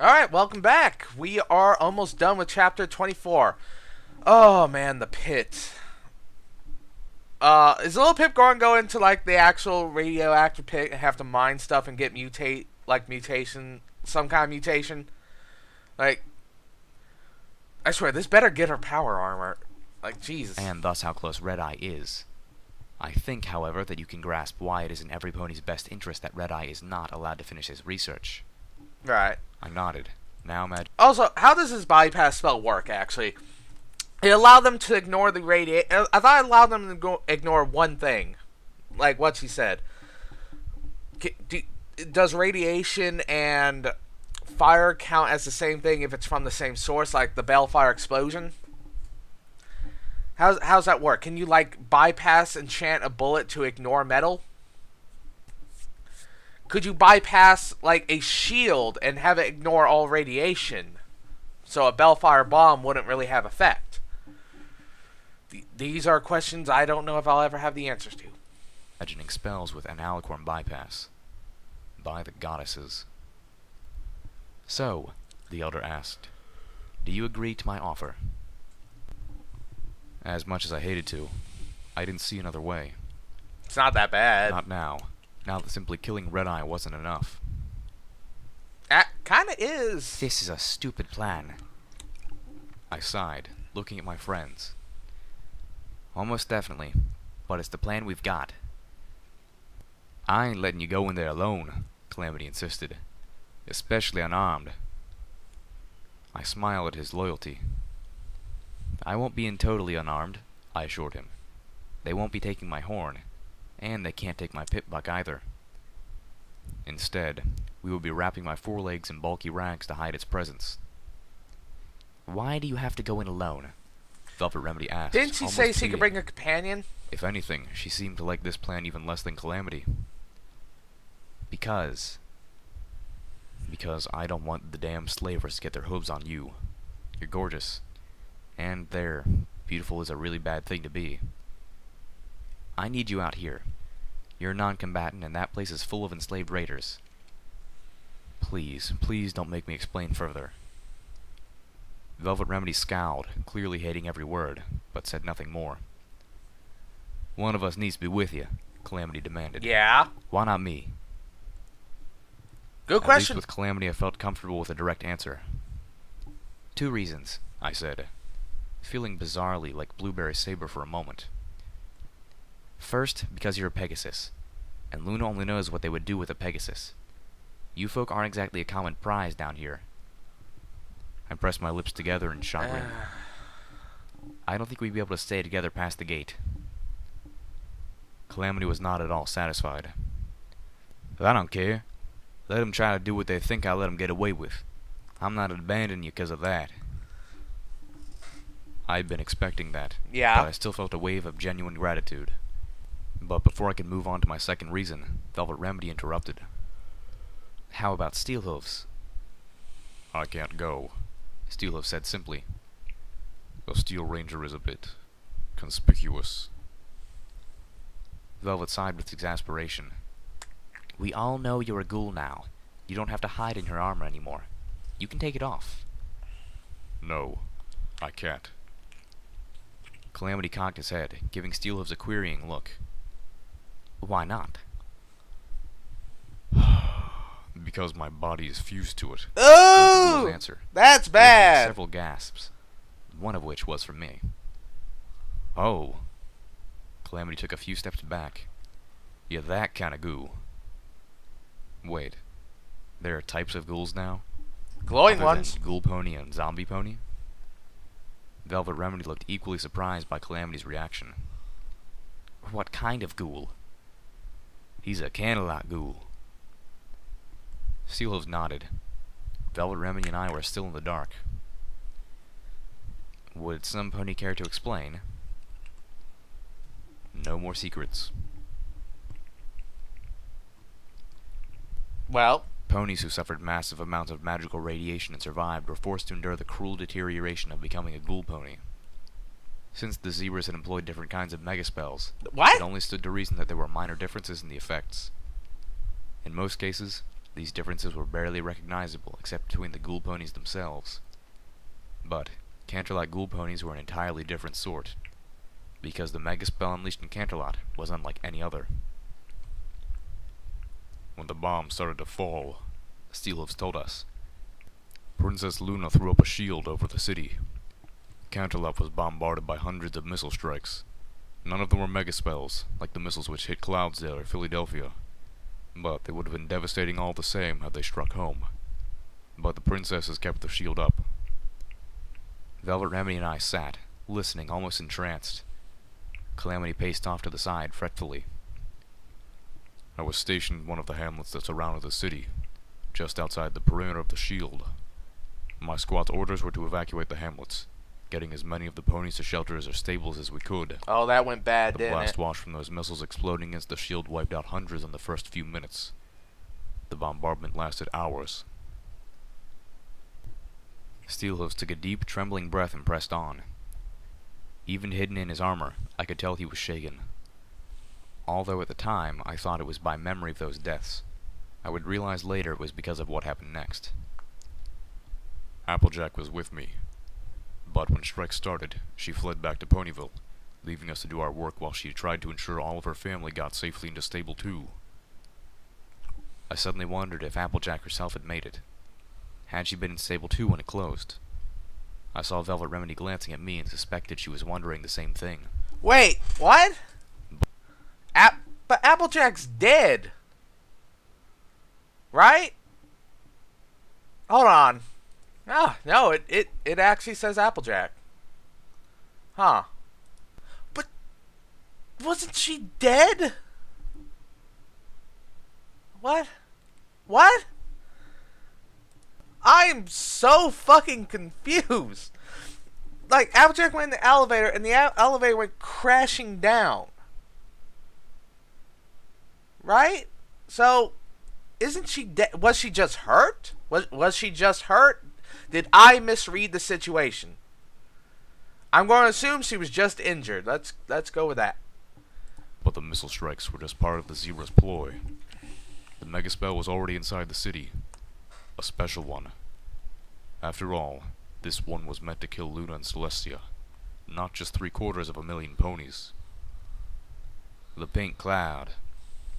Alright, welcome back. We are almost done with chapter 24. Oh man, the pit. Is little Pip going to go into like the actual radioactive pit and have to mine stuff and get mutation, some kind of mutation? Like, I swear, this better get her power armor. Like, Jesus. And thus how close Red-Eye is. I think, however, that you can grasp why it is in every pony's best interest that Red-Eye is not allowed to finish his research. Right. I nodded. Now imagine... Also, how does this bypass spell work, actually? It allowed them to ignore the radiation. I thought it allowed them to ignore one thing. Like what she said. Does radiation and fire count as the same thing if it's from the same source, like the Bellfire explosion? How's that work? Can you, like, bypass enchant a bullet to ignore metal? Could you bypass, like, a shield and have it ignore all radiation? So a Bellfire bomb wouldn't really have effect. These are questions I don't know if I'll ever have the answers to. Imagining spells with an alicorn bypass. By the goddesses. So, the elder asked, do you agree to my offer? As much as I hated to, I didn't see another way. It's not that bad. Not now. Now that simply killing Red-Eye wasn't enough. That kinda is. This is a stupid plan. I sighed, looking at my friends. Almost definitely, but it's the plan we've got. I ain't letting you go in there alone, Calamity insisted. Especially unarmed. I smiled at his loyalty. I won't be in totally unarmed, I assured him. They won't be taking my horn, and they can't take my pip-buck either. Instead, we will be wrapping my forelegs in bulky rags to hide its presence. Why do you have to go in alone? Velvet Remedy asked. Didn't she say she could bring a companion? If anything, she seemed to like this plan even less than Calamity. Because I don't want the damn slavers to get their hooves on you. You're gorgeous. And there, beautiful is a really bad thing to be. I need you out here. You're a non-combatant, and that place is full of enslaved raiders. Please, please don't make me explain further. Velvet Remedy scowled, clearly hating every word, but said nothing more. One of us needs to be with you, Calamity demanded. Yeah. Why not me? Good At question. least with Calamity I felt comfortable with a direct answer. 2 reasons, I said, feeling bizarrely like Blueberry Saber for a moment. First, because you're a Pegasus, and Luna only knows what they would do with a Pegasus. You folk aren't exactly a common prize down here. I pressed my lips together in chagrin. I don't think we'd be able to stay together past the gate. Calamity was not at all satisfied. I don't care. Let them try to do what they think I'll let them get away with. I'm not abandoning you because of that. I'd been expecting that, Yeah. but I still felt a wave of genuine gratitude. But before I could move on to my second reason, Velvet Remedy interrupted. How about Steelhooves? I can't go, Steelhooves said simply. The Steel Ranger is a bit conspicuous. Velvet sighed with exasperation. We all know you're a ghoul now. You don't have to hide in your armor anymore. You can take it off. No, I can't. Calamity cocked his head, giving Steelhooves a querying look. Why not? Because my body is fused to it. Oh! Answer. That's There had bad. several gasps, one of which was from me. Oh. Calamity took a few steps back. You're that kind of ghoul. Wait. There are types of ghouls now? Glowing Other ones. than Ghoul Pony and Zombie Pony? Velvet Remedy looked equally surprised by Calamity's reaction. What kind of ghoul? He's a candlelight ghoul. Steelhooves nodded. Velvet Remedy and I were still in the dark. Would some pony care to explain? No more secrets. Well, Ponies who suffered massive amounts of magical radiation and survived were forced to endure the cruel deterioration of becoming a ghoul pony. Since the zebras had employed different kinds of megaspells, what? it only stood to reason that there were minor differences in the effects. In most cases, These differences were barely recognizable except between the ghoul ponies themselves. But Canterlot ghoul ponies were an entirely different sort, because the mega spell unleashed in Canterlot was unlike any other. When the bomb started to fall, Steelhooves told us, Princess Luna threw up a shield over the city. Canterlot was bombarded by hundreds of missile strikes. None of them were mega spells, like the missiles which hit Cloudsdale or Philadelphia, but they would have been devastating all the same had they struck home. But the princesses kept the shield up. Velvet Remedy and I sat, listening, almost entranced. Calamity paced off to the side fretfully. I was stationed in one of the hamlets that surrounded the city, just outside the perimeter of the shield. My squad's orders were to evacuate the hamlets, getting as many of the ponies to shelters or stables as we could. Oh, that went bad, The didn't blast it? wash from those missiles exploding against the shield wiped out hundreds in the first few minutes. The bombardment lasted hours. Steelhooves took a deep, trembling breath and pressed on. Even hidden in his armor, I could tell he was shaken. Although at the time I thought it was by memory of those deaths, I would realize later it was because of what happened next. Applejack was with me, but when strike started, she fled back to Ponyville, leaving us to do our work while she tried to ensure all of her family got safely into Stable 2. I suddenly wondered if Applejack herself had made it. Had she been in Stable 2 when it closed? I saw Velvet Remedy glancing at me and suspected she was wondering the same thing. Wait, what? But Applejack's dead. Right? Hold on. Ah, no, it actually says Applejack. Huh. But wasn't she dead? What? What? I am so fucking confused. Like, Applejack went in the elevator, and the elevator went crashing down. Right? So, isn't she dead? Was she just hurt? Was she just hurt? Did I misread the situation? I'm going to assume she was just injured. Let's go with that. But the missile strikes were just part of the Zebra's ploy. The mega spell was already inside the city. A special one. After all, this one was meant to kill Luna and Celestia, not just 750,000 ponies. The pink cloud,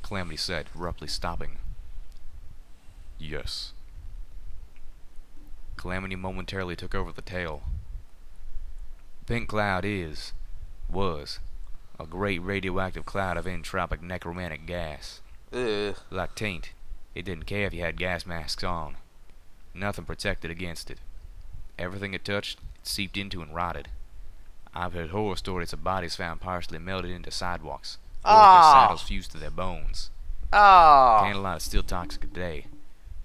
Calamity said, abruptly stopping. Yes. Calamity momentarily took over the tale. Pink cloud was, a great radioactive cloud of entropic necromantic gas. Ugh. Like taint, it didn't care if you had gas masks on. Nothing protected against it. Everything it touched, it seeped into and rotted. I've heard horror stories of bodies found partially melted into sidewalks, or with their saddles fused to their bones. Candlelight is still toxic today.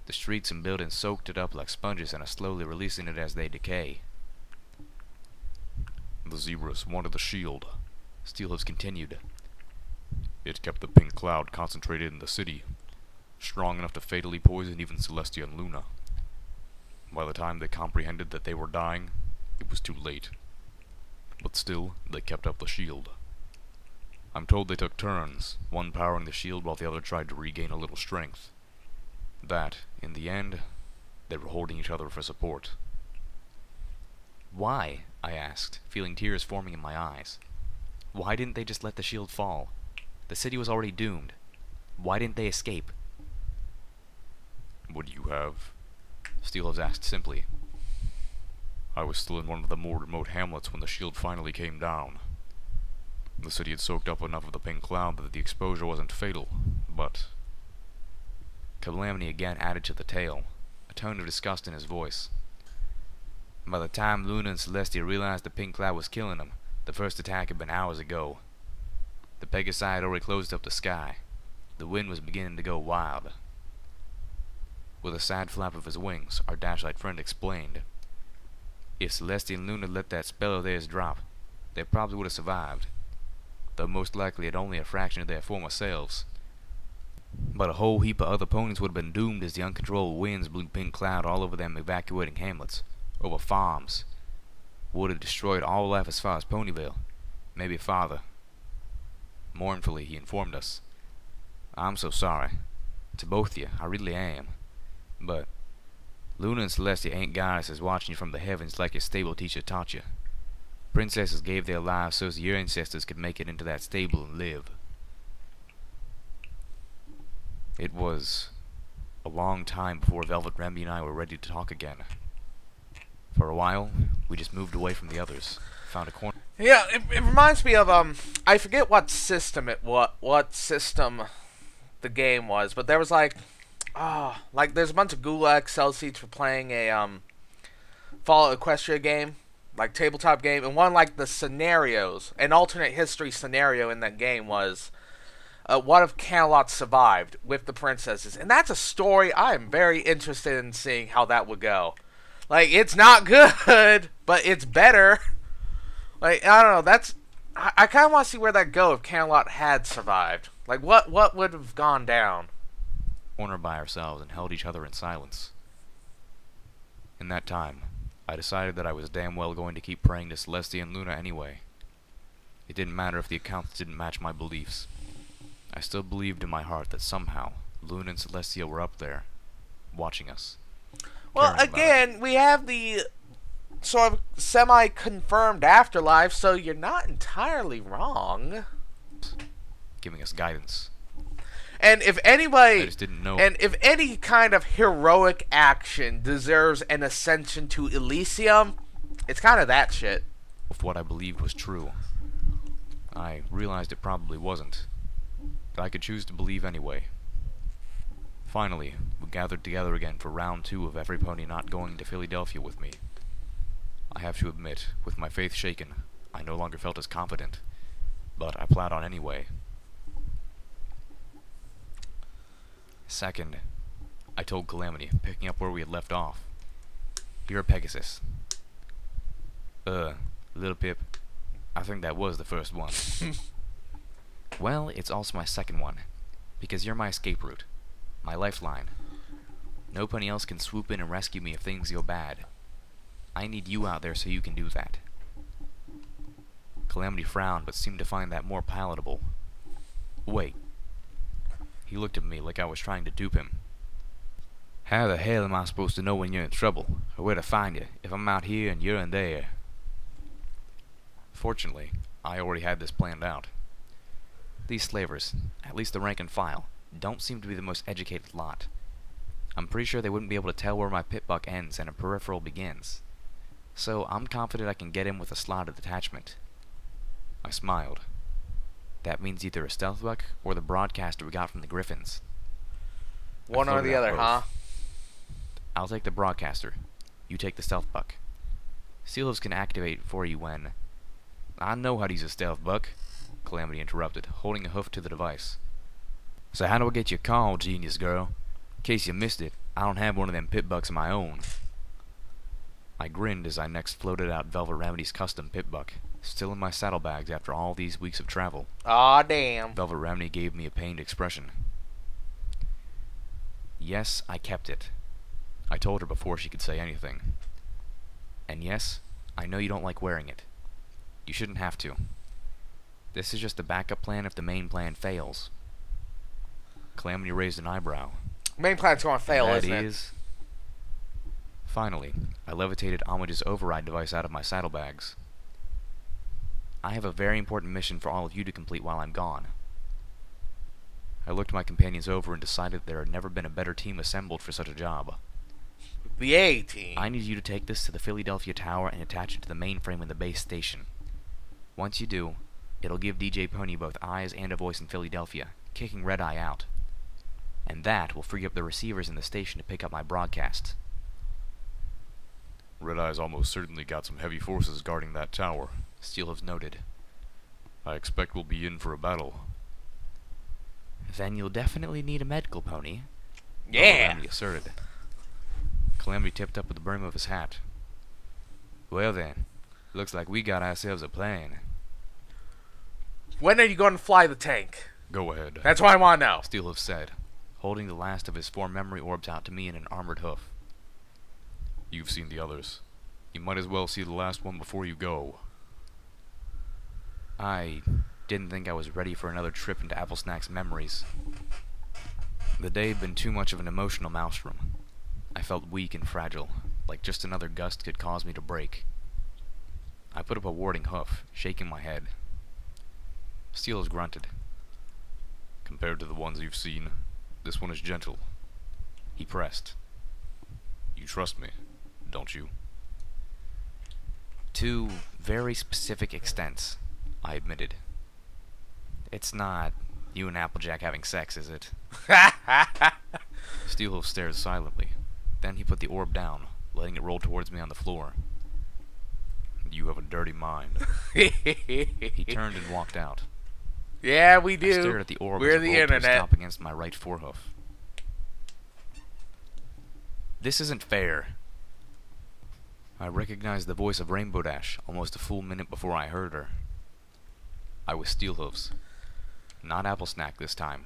The streets and buildings soaked it up like sponges and are slowly releasing it as they decay. The Zebras wanted the shield, Steelhooves continued. It kept the pink cloud concentrated in the city, strong enough to fatally poison even Celestia and Luna. By the time they comprehended that they were dying, it was too late. But still, they kept up the shield. I'm told they took turns, one powering the shield while the other tried to regain a little strength. That, in the end, they were holding each other for support. Why? I asked, feeling tears forming in my eyes. Why didn't they just let the shield fall? The city was already doomed. Why didn't they escape? What do you have? Steelhooves asked simply. I was still in one of the more remote hamlets when the shield finally came down. The city had soaked up enough of the pink cloud that the exposure wasn't fatal, but... Calamity again added to the tale, a tone of disgust in his voice. By the time Luna and Celestia realized the pink cloud was killing them, the first attack had been hours ago. The Pegasi had already closed up the sky. The wind was beginning to go wild. With a sad flap of his wings, our Dashlight friend explained. If Celestia and Luna let that spell of theirs drop, they probably would have survived, though most likely at only a fraction of their former selves. But a whole heap of other ponies would have been doomed as the uncontrolled winds blew pink cloud all over them evacuating hamlets, over farms. Would have destroyed all life as far as Ponyville, maybe farther. Mournfully, he informed us. I'm so sorry. To both of you, I really am. But Luna and Celestia ain't goddesses watching you from the heavens like your stable teacher taught you. Princesses gave their lives so your ancestors could make it into that stable and live. It was a long time before Velvet Remedy and I were ready to talk again. For a while, we just moved away from the others, found a corner. Yeah, it reminds me of I forget what system what system the game was, but there was like there's a bunch of Google Excel sheets for playing a Fallout Equestria game, like tabletop game, and one like the scenarios, an alternate history scenario in that game was what if Camelot survived with the princesses, and that's a story I am very interested in seeing how that would go. Like, it's not good, but it's better. Like, I don't know, I kind of want to see where that go if Camelot had survived. Like, what would have gone down? Corner by ourselves and held each other in silence. In that time, I decided that I was damn well going to keep praying to Celestia and Luna anyway. It didn't matter if the accounts didn't match my beliefs. I still believed in my heart that somehow Luna and Celestia were up there, watching us. Well, again, we have the sort of semi-confirmed afterlife, so you're not entirely wrong. Giving us guidance. And if anybody, I just didn't know. And if any kind of heroic action deserves an ascension to Elysium, it's kind of that shit. If what I believed was true, I realized it probably wasn't. But I could choose to believe anyway. Finally, we gathered together again for round 2 of every pony not going to Philadelphia with me. I have to admit, with my faith shaken, I no longer felt as confident, but I plowed on anyway. Second, I told Calamity, picking up where we had left off. You're a Pegasus. Little Pip, I think that was the first one. Well, it's also my second one, because you're my escape route, my lifeline. Nobody else can swoop in and rescue me if things go bad. I need you out there so you can do that. Calamity frowned, but seemed to find that more palatable. Wait. He looked at me like I was trying to dupe him. How the hell am I supposed to know when you're in trouble, or where to find you, if I'm out here and you're in there? Fortunately, I already had this planned out. These slavers, at least the rank and file, don't seem to be the most educated lot. I'm pretty sure they wouldn't be able to tell where my pit buck ends and a peripheral begins. So I'm confident I can get in with a slotted attachment. I smiled. That means either a stealth buck or the broadcaster we got from the Griffins. One or the other, huh? I'll take the broadcaster. You take the stealth buck. Steelhooves can activate for you when... I know how to use a stealth buck, Calamity interrupted, holding a hoof to the device. So how do I get your call, genius girl? In case you missed it, I don't have one of them pit bucks of my own. I grinned as I next floated out Velvet Remedy's custom pit buck, still in my saddlebags after all these weeks of travel. Aw, damn. Velvet Remedy gave me a pained expression. Yes, I kept it. I told her before she could say anything. And yes, I know you don't like wearing it. You shouldn't have to. This is just the backup plan if the main plan fails. Calamity raised an eyebrow. Main plan's gonna fail, isn't That it? is... Finally, I levitated Homage's override device out of my saddlebags. I have a very important mission for all of you to complete while I'm gone. I looked my companions over and decided there had never been a better team assembled for such a job. The A-Team. I need you to take this to the Philadelphia Tower and attach it to the mainframe in the base station. Once you do, it'll give DJ Pony both eyes and a voice in Philadelphia, kicking Red Eye out. And that will free up the receivers in the station to pick up my broadcasts. Red Eye's almost certainly got some heavy forces guarding that tower, Steelhooves noted. I expect we'll be in for a battle. Then you'll definitely need a medical pony. Yeah. Calamity asserted. Calamity tipped up with the brim of his hat. Well then, looks like we got ourselves a plan. When are you going to fly the tank? Go ahead. That's what I want to know. Steelhooves said, holding the last of his 4 memory orbs out to me in an armored hoof. You've seen the others. You might as well see the last one before you go. I didn't think I was ready for another trip into Apple Snack's memories. The day had been too much of an emotional maelstrom. I felt weak and fragile, like just another gust could cause me to break. I put up a warding hoof, shaking my head. Steelers grunted. Compared to the ones you've seen, this one is gentle. He pressed. You trust me, don't you? To very specific extents, I admitted. It's not you and Applejack having sex, is it? Steelhoof stared silently. Then he put the orb down, letting it roll towards me on the floor. You have a dirty mind. He turned and walked out. Yeah, we do. I stared at the orb We're as it the rolled to a internet. stop against my right forehoof. This isn't fair. I recognized the voice of Rainbow Dash almost a full minute before I heard her. I was Steelhoof's. Not Applesnack this time.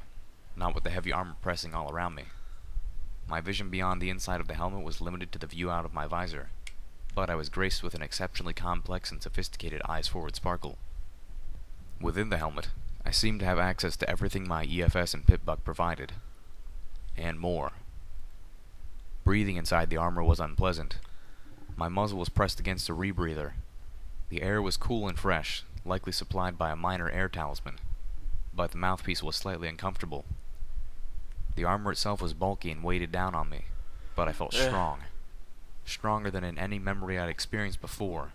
Not with the heavy armor pressing all around me. My vision beyond the inside of the helmet was limited to the view out of my visor, but I was graced with an exceptionally complex and sophisticated eyes-forward sparkle. Within the helmet, I seemed to have access to everything my EFS and Pip-Buck provided. And more. Breathing inside the armor was unpleasant. My muzzle was pressed against a rebreather. The air was cool and fresh, likely supplied by a minor air talisman, but the mouthpiece was slightly uncomfortable. The armor itself was bulky and weighted down on me, but I felt strong. Stronger than in any memory I'd experienced before.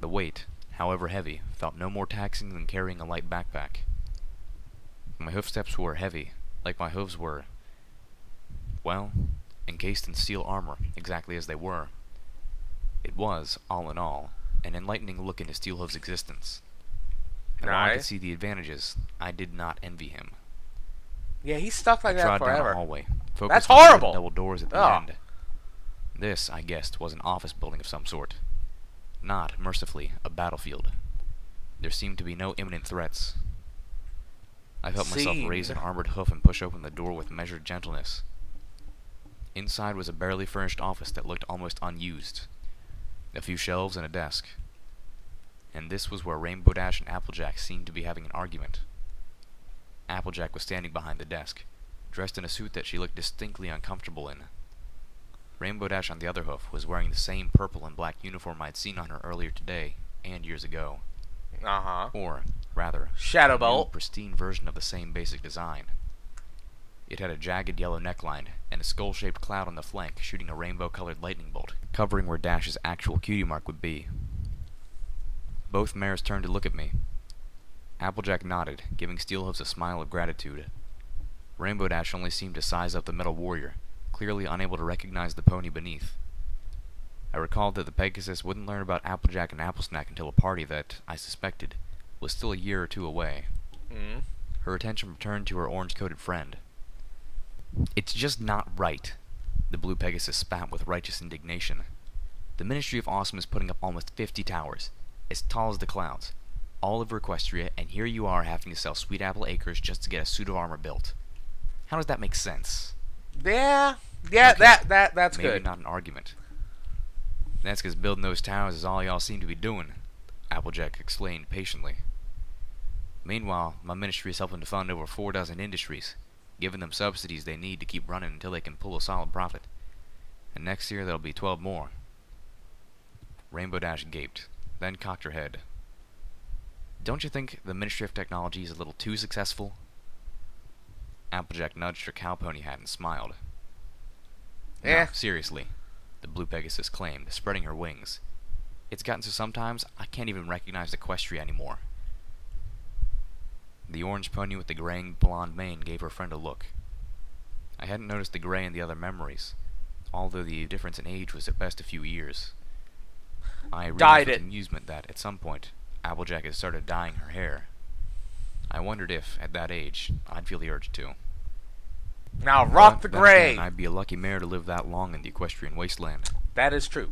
The weight, however heavy, felt no more taxing than carrying a light backpack. My hoofsteps were heavy, like my hooves were, well, encased in steel armor, exactly as they were. It was, all in all, an enlightening look into Steelhoof's existence. And while I could see the advantages, I did not envy him. Yeah, he's stuck like that trod forever. down a hallway, That's focused on the horrible. double doors at the end. This, I guessed, was an office building of some sort. Not, mercifully, a battlefield. There seemed to be no imminent threats. I felt myself raise an armored hoof and push open the door with measured gentleness. Inside was a barely furnished office that looked almost unused. A few shelves and a desk. And this was where Rainbow Dash and Applejack seemed to be having an argument. Applejack was standing behind the desk, dressed in a suit that she looked distinctly uncomfortable in. Rainbow Dash on the other hoof was wearing the same purple and black uniform I'd seen on her earlier today, and years ago. Or, rather, Shadowbolt. a pristine version of the same basic design. It had a jagged yellow neckline, and a skull-shaped cloud on the flank shooting a rainbow-colored lightning bolt, covering where Dash's actual cutie mark would be. Both mares turned to look at me. Applejack nodded, giving Steelhoofs a smile of gratitude. Rainbow Dash only seemed to size up the metal warrior, clearly unable to recognize the pony beneath. I recalled that the Pegasus wouldn't learn about Applejack and Applesnack until a party that, I suspected, was still a year or two away. Her attention returned to her orange-coated friend. It's just not right, the blue Pegasus spat with righteous indignation. The Ministry of Awesome is putting up almost 50 towers, as tall as the clouds, all over Equestria, and here you are having to sell Sweet Apple Acres just to get a suit of armor built. How does that make sense? Yeah, Okay, that's maybe good. not an argument. That's because building those towers is all y'all seem to be doing, Applejack explained patiently. Meanwhile, my ministry is helping to fund over 4 dozen industries, giving them subsidies they need to keep running until they can pull a solid profit. And next year there'll be 12 more. Rainbow Dash gaped, then cocked her head. Don't you think the Ministry of Technology is a little too successful? Applejack nudged her cow pony hat and smiled. No, seriously, the blue Pegasus claimed, spreading her wings. It's gotten so sometimes I can't even recognize Equestria anymore. The orange pony with the graying blonde mane gave her friend a look. I hadn't noticed the gray in the other memories, although the difference in age was at best a few years. I realized with amusement that, at some point, Applejack had started dyeing her hair. I wondered if, at that age, I'd feel the urge to. Now rock the gray! Again, I'd be a lucky mare to live that long in the equestrian wasteland. That is true.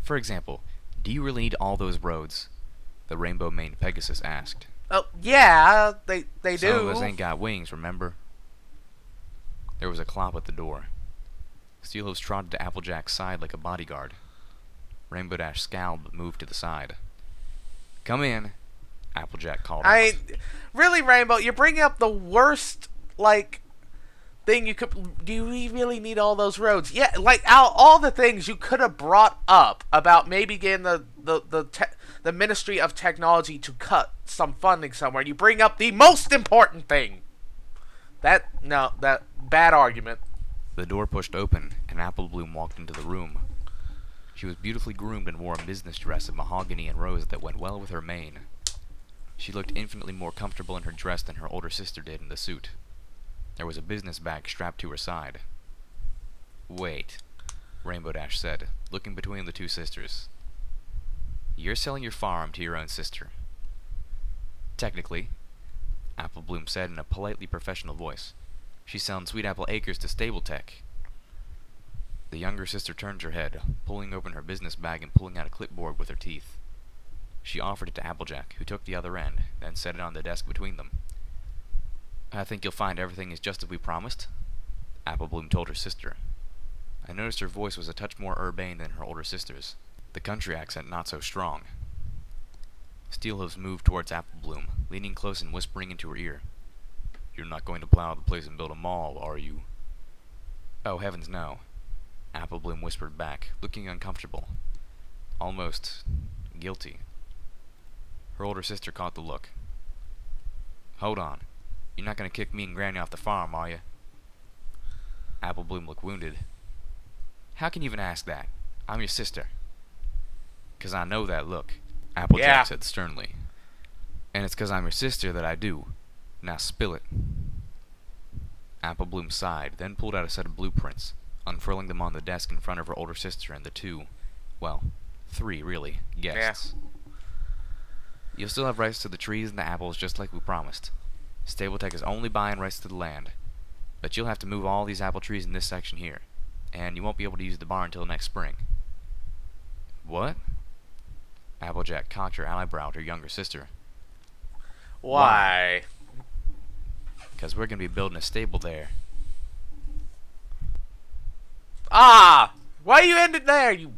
For example, do you really need all those roads? The rainbow-maned Pegasus asked. Oh, yeah, they do. Some of us ain't got wings, remember? There was a clop at the door. Steelhooves trotted to Applejack's side like a bodyguard. Rainbow Dash scowled but moved to the side. Come in, Applejack called out. Really, Rainbow, you're bringing up the worst, thing you could. Do we really need all those roads? Yeah, like all the things you could have brought up about maybe getting the Ministry of Technology to cut some funding somewhere. You bring up the most important thing. That bad argument. The door pushed open, and Apple Bloom walked into the room. She was beautifully groomed and wore a business dress of mahogany and rose that went well with her mane. She looked infinitely more comfortable in her dress than her older sister did in the suit. There was a business bag strapped to her side. Wait, Rainbow Dash said, looking between the two sisters. You're selling your farm to your own sister. Technically, Apple Bloom said in a politely professional voice. She's selling Sweet Apple Acres to Stable Tech. The younger sister turned her head, pulling open her business bag and pulling out a clipboard with her teeth. She offered it to Applejack, who took the other end, then set it on the desk between them. I think you'll find everything is just as we promised, Apple Bloom told her sister. I noticed her voice was a touch more urbane than her older sister's, the country accent not so strong. Steelhooves moved towards Apple Bloom, leaning close and whispering into her ear. You're not going to plow the place and build a mall, are you? Oh, heavens no, Apple Bloom whispered back, looking uncomfortable. Almost guilty. Her older sister caught the look. Hold on. You're not going to kick me and Granny off the farm, are you? Apple Bloom looked wounded. How can you even ask that? I'm your sister. 'Cause I know that look, Applejack said sternly. And it's 'cause I'm your sister that I do. Now spill it. Apple Bloom sighed, then pulled out a set of blueprints, unfurling them on the desk in front of her older sister and the two, well, three really, guests. Yeah. You'll still have rights to the trees and the apples just like we promised. Stabletech is only buying rights to the land. But you'll have to move all these apple trees in this section here. And you won't be able to use the barn until next spring. What? Applejack cocked her eyebrow at her younger sister. Why? 'Cause we're going to be building a stable there. Ah! Why you ended there, you